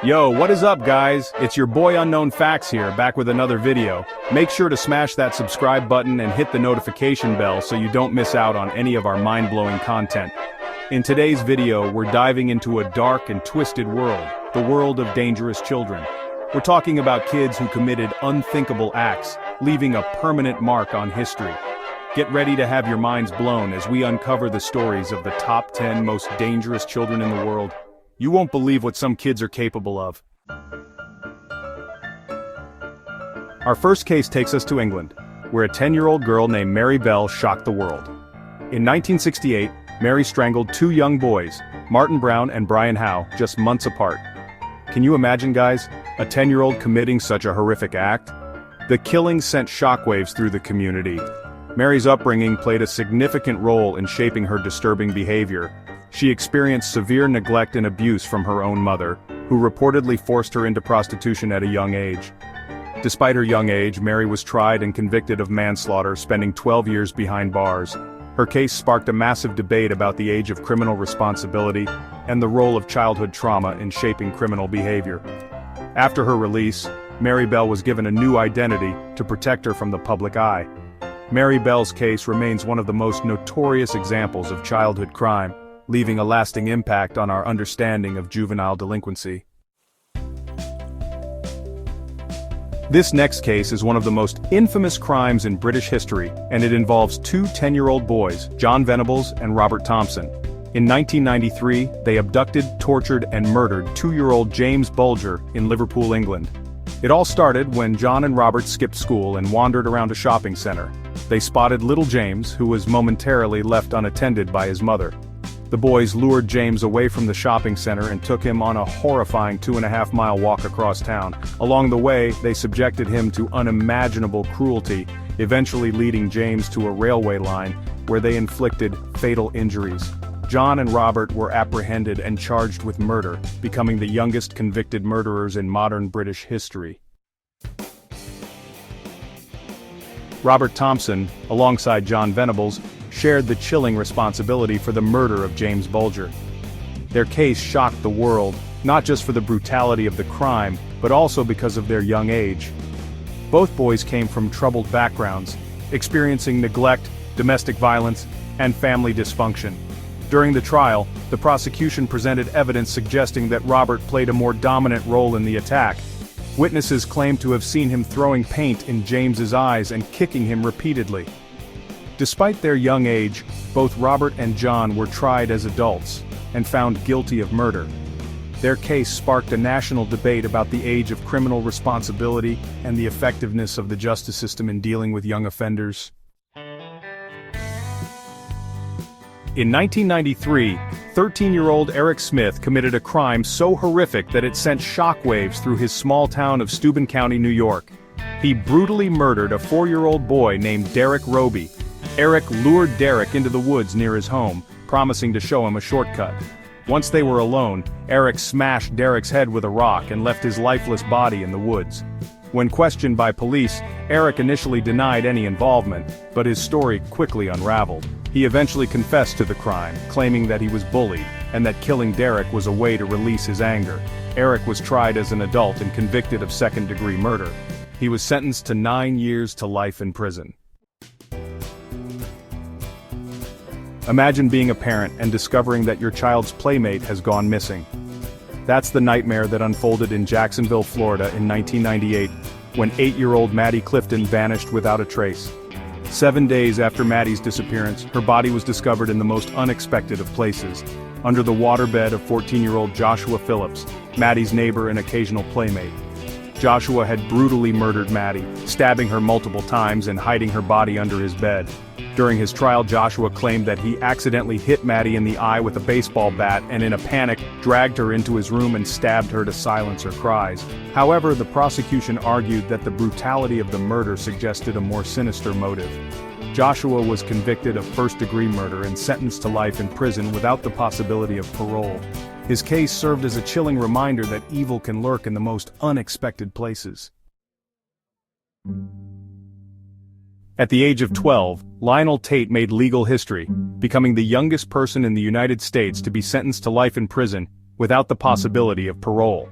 Yo, what is up guys? It's your boy Unknown Facts here, back with another video. Make sure to smash that subscribe button and hit the notification bell so you don't miss out on any of our mind-blowing content. In today's video, we're diving into a dark and twisted world, the world of dangerous children. We're talking about kids who committed unthinkable acts, leaving a permanent mark on history. Get ready to have your minds blown as we uncover the stories of the top 10 most dangerous children in the world. You won't believe what some kids are capable of. Our first case takes us to England, where a 10-year-old girl named Mary Bell shocked the world. In 1968, Mary strangled two young boys, Martin Brown and Brian Howe, just months apart. Can you imagine, guys, a 10-year-old committing such a horrific act? The killing sent shockwaves through the community. Mary's upbringing played a significant role in shaping her disturbing behavior. She experienced severe neglect and abuse from her own mother, who reportedly forced her into prostitution at a young age. Despite her young age, Mary was tried and convicted of manslaughter, spending 12 years behind bars. Her case sparked a massive debate about the age of criminal responsibility and the role of childhood trauma in shaping criminal behavior. After her release, Mary Bell was given a new identity to protect her from the public eye. Mary Bell's case remains one of the most notorious examples of childhood crime, leaving a lasting impact on our understanding of juvenile delinquency. This next case is one of the most infamous crimes in British history, and it involves two 10-year-old boys, John Venables and Robert Thompson. In 1993, they abducted, tortured, and murdered 2-year-old James Bulger in Liverpool, England. It all started when John and Robert skipped school and wandered around a shopping center. They spotted little James, who was momentarily left unattended by his mother. The boys lured James away from the shopping center and took him on a horrifying 2.5-mile walk across town. Along the way, they subjected him to unimaginable cruelty, eventually leading James to a railway line, where they inflicted fatal injuries. John and Robert were apprehended and charged with murder, becoming the youngest convicted murderers in modern British history. Robert Thompson, alongside John Venables, shared the chilling responsibility for the murder of James Bulger. Their case shocked the world, not just for the brutality of the crime, but also because of their young age. Both boys came from troubled backgrounds, experiencing neglect, domestic violence, and family dysfunction. During the trial, the prosecution presented evidence suggesting that Robert played a more dominant role in the attack. Witnesses claimed to have seen him throwing paint in James's eyes and kicking him repeatedly. Despite their young age, both Robert and John were tried as adults and found guilty of murder. Their case sparked a national debate about the age of criminal responsibility and the effectiveness of the justice system in dealing with young offenders. In 1993, 13-year-old Eric Smith committed a crime so horrific that it sent shockwaves through his small town of Steuben County, New York. He brutally murdered a 4-year-old boy named Derek Roby. Eric lured Derek into the woods near his home, promising to show him a shortcut. Once they were alone, Eric smashed Derek's head with a rock and left his lifeless body in the woods. When questioned by police, Eric initially denied any involvement, but his story quickly unraveled. He eventually confessed to the crime, claiming that he was bullied, and that killing Derek was a way to release his anger. Eric was tried as an adult and convicted of second-degree murder. He was sentenced to 9 years to life in prison. Imagine being a parent and discovering that your child's playmate has gone missing. That's the nightmare that unfolded in Jacksonville, Florida in 1998, when 8-year-old Maddie Clifton vanished without a trace. 7 days after Maddie's disappearance, her body was discovered in the most unexpected of places, under the waterbed of 14-year-old Joshua Phillips, Maddie's neighbor and occasional playmate. Joshua had brutally murdered Maddie, stabbing her multiple times and hiding her body under his bed. During his trial, Joshua claimed that he accidentally hit Maddie in the eye with a baseball bat and in a panic, dragged her into his room and stabbed her to silence her cries. However, the prosecution argued that the brutality of the murder suggested a more sinister motive. Joshua was convicted of first-degree murder and sentenced to life in prison without the possibility of parole. His case served as a chilling reminder that evil can lurk in the most unexpected places. At the age of 12, Lionel Tate made legal history, becoming the youngest person in the United States to be sentenced to life in prison without the possibility of parole.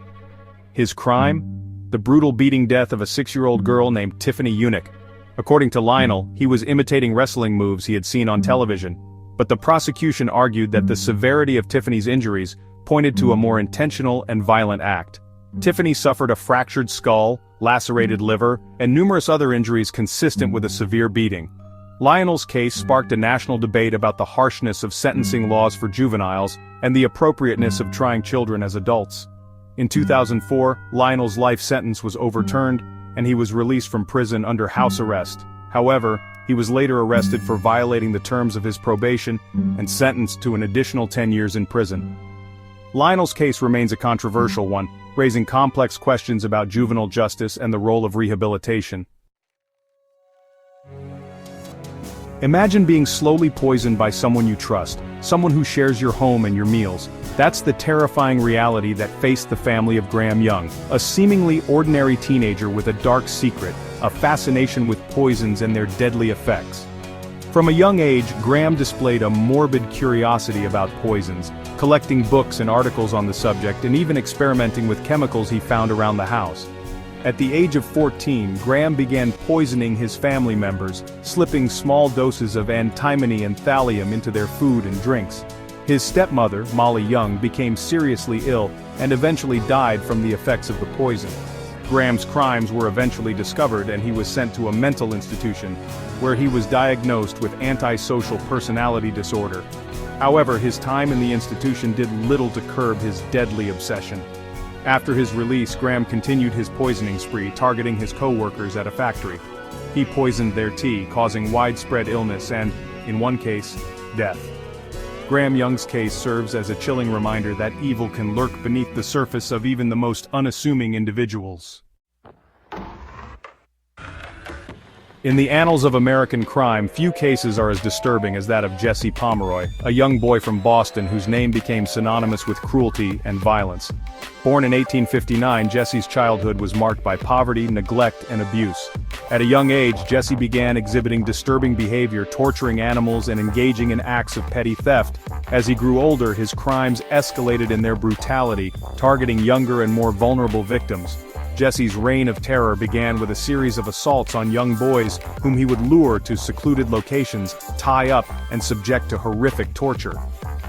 His crime? The brutal beating death of a 6-year-old girl named Tiffany Eunuch. According to Lionel, he was imitating wrestling moves he had seen on television. But the prosecution argued that the severity of Tiffany's injuries pointed to a more intentional and violent act. Tiffany suffered a fractured skull, lacerated liver, and numerous other injuries consistent with a severe beating. Lionel's case sparked a national debate about the harshness of sentencing laws for juveniles and the appropriateness of trying children as adults. In 2004, Lionel's life sentence was overturned, and he was released from prison under house arrest. However, he was later arrested for violating the terms of his probation and sentenced to an additional 10 years in prison. Lionel's case remains a controversial one, raising complex questions about juvenile justice and the role of rehabilitation. Imagine being slowly poisoned by someone you trust, someone who shares your home and your meals. That's the terrifying reality that faced the family of Graham Young, a seemingly ordinary teenager with a dark secret, a fascination with poisons and their deadly effects. From a young age, Graham displayed a morbid curiosity about poisons, collecting books and articles on the subject and even experimenting with chemicals he found around the house. At the age of 14, Graham began poisoning his family members, slipping small doses of antimony and thallium into their food and drinks. His stepmother, Molly Young, became seriously ill and eventually died from the effects of the poison. Graham's crimes were eventually discovered and he was sent to a mental institution, where he was diagnosed with antisocial personality disorder. However, his time in the institution did little to curb his deadly obsession. After his release, Graham continued his poisoning spree, targeting his co-workers at a factory. He poisoned their tea, causing widespread illness and, in one case, death. Graham Young's case serves as a chilling reminder that evil can lurk beneath the surface of even the most unassuming individuals. In the annals of American crime, few cases are as disturbing as that of Jesse Pomeroy, a young boy from Boston whose name became synonymous with cruelty and violence. Born in 1859, Jesse's childhood was marked by poverty, neglect, and abuse. At a young age, Jesse began exhibiting disturbing behavior, torturing animals, and engaging in acts of petty theft. As he grew older, his crimes escalated in their brutality, targeting younger and more vulnerable victims. Jesse's reign of terror began with a series of assaults on young boys whom he would lure to secluded locations, tie up, and subject to horrific torture.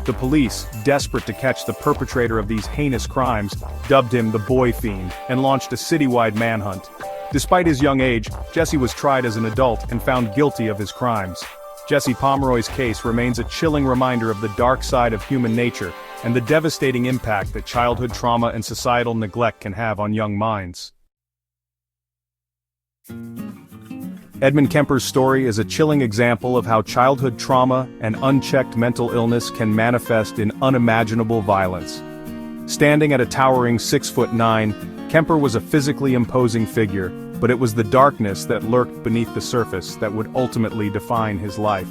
The police, desperate to catch the perpetrator of these heinous crimes, dubbed him the Boy Fiend and launched a citywide manhunt. Despite his young age, Jesse was tried as an adult and found guilty of his crimes. Jesse Pomeroy's case remains a chilling reminder of the dark side of human nature and the devastating impact that childhood trauma and societal neglect can have on young minds. Edmund Kemper's story is a chilling example of how childhood trauma and unchecked mental illness can manifest in unimaginable violence. Standing at a towering 6'9", Kemper was a physically imposing figure, but it was the darkness that lurked beneath the surface that would ultimately define his life.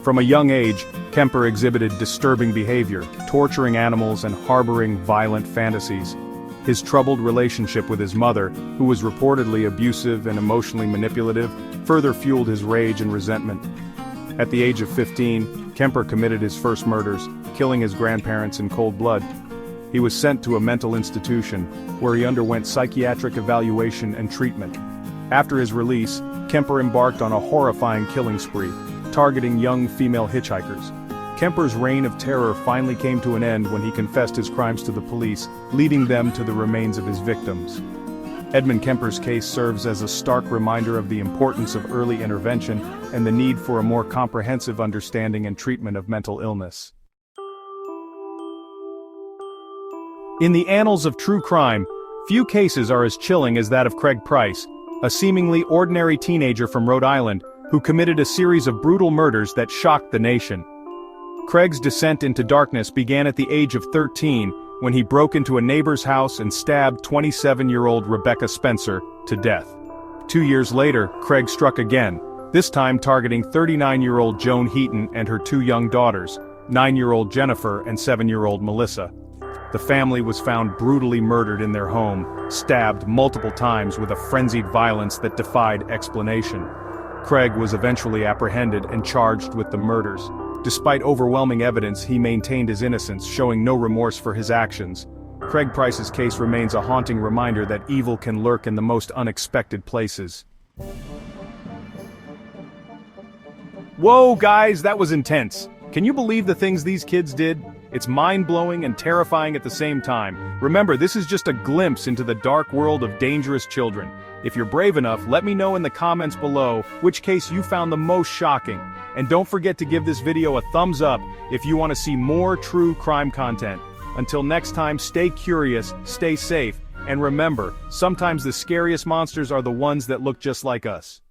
From a young age, Kemper exhibited disturbing behavior, torturing animals and harboring violent fantasies. His troubled relationship with his mother, who was reportedly abusive and emotionally manipulative, further fueled his rage and resentment. At the age of 15, Kemper committed his first murders, killing his grandparents in cold blood. He was sent to a mental institution, where he underwent psychiatric evaluation and treatment. After his release, Kemper embarked on a horrifying killing spree, targeting young female hitchhikers. Kemper's reign of terror finally came to an end when he confessed his crimes to the police, leading them to the remains of his victims. Edmund Kemper's case serves as a stark reminder of the importance of early intervention and the need for a more comprehensive understanding and treatment of mental illness. In the annals of true crime, few cases are as chilling as that of Craig Price, a seemingly ordinary teenager from Rhode Island who committed a series of brutal murders that shocked the nation. Craig's descent into darkness began at the age of 13 when he broke into a neighbor's house and stabbed 27-year-old Rebecca Spencer to death. 2 years later, Craig struck again, this time targeting 39-year-old Joan Heaton and her 2 young daughters, 9-year-old Jennifer and 7-year-old Melissa. The family was found brutally murdered in their home, stabbed multiple times with a frenzied violence that defied explanation. Craig was eventually apprehended and charged with the murders. Despite overwhelming evidence, he maintained his innocence, showing no remorse for his actions. Craig Price's case remains a haunting reminder that evil can lurk in the most unexpected places. Whoa, guys, that was intense. Can you believe the things these kids did? It's mind-blowing and terrifying at the same time. Remember, this is just a glimpse into the dark world of dangerous children. If you're brave enough, let me know in the comments below which case you found the most shocking. And don't forget to give this video a thumbs up if you want to see more true crime content. Until next time, stay curious, stay safe, and remember, sometimes the scariest monsters are the ones that look just like us.